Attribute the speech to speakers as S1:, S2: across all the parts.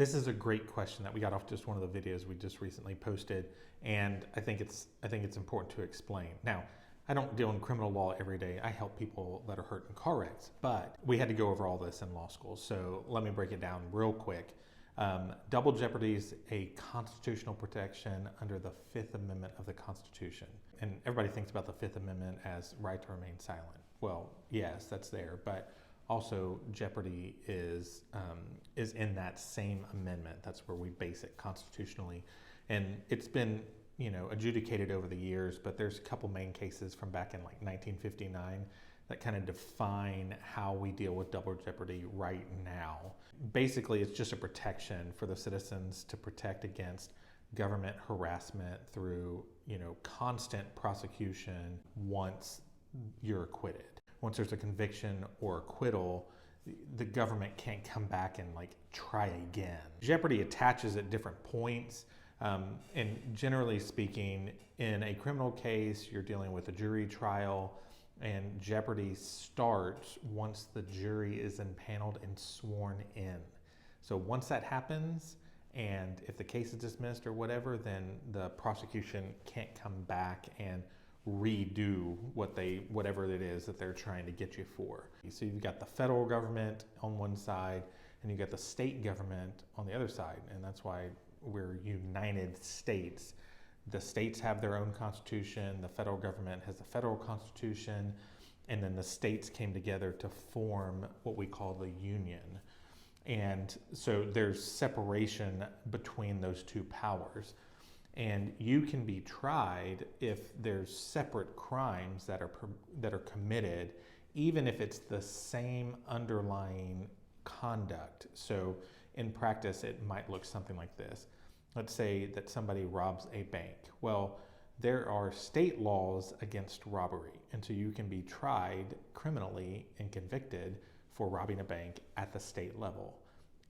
S1: This is a great question that we got off just one of the videos we just recently posted, and I think it's important to explain. Now, I don't deal in criminal law every day. I help people that are hurt in car wrecks, but we had to go over all this in law school. So let me break it down real quick. Double jeopardy is a constitutional protection under the Fifth Amendment of the Constitution. And everybody thinks about the Fifth Amendment as right to remain silent. Well, yes, that's there, but also jeopardy is in that same amendment. That's where we base it constitutionally. And it's been adjudicated over the years, but there's a couple main cases from back in like 1959 that kind of define how we deal with double jeopardy right now. Basically, it's just a protection for the citizens to protect against government harassment through, constant prosecution once you're acquitted. Once there's a conviction or acquittal, the government can't come back and try again. Jeopardy attaches at different points. And generally speaking, in a criminal case, you're dealing with a jury trial, and jeopardy starts once the jury is impaneled and sworn in. So once that happens, and if the case is dismissed or whatever, then the prosecution can't come back and redo whatever it is that they're trying to get you for. So you've got the federal government on one side, and you've got the state government on the other side, and that's why we're United States. The states have their own constitution, the federal government has a federal constitution, and then the states came together to form what we call the Union. And so there's separation between those two powers. And you can be tried if there's separate crimes that are committed, even if it's the same underlying conduct. So in practice, it might look something like this. Let's say that somebody robs a bank. Well, there are state laws against robbery, and so you can be tried criminally and convicted for robbing a bank at the state level,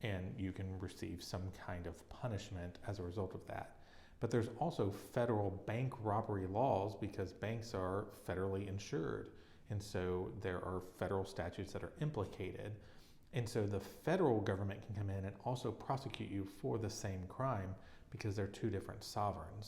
S1: and you can receive some kind of punishment as a result of that. But there's also federal bank robbery laws because banks are federally insured, and so there are federal statutes that are implicated. And so the federal government can come in and also prosecute you for the same crime because they're two different sovereigns.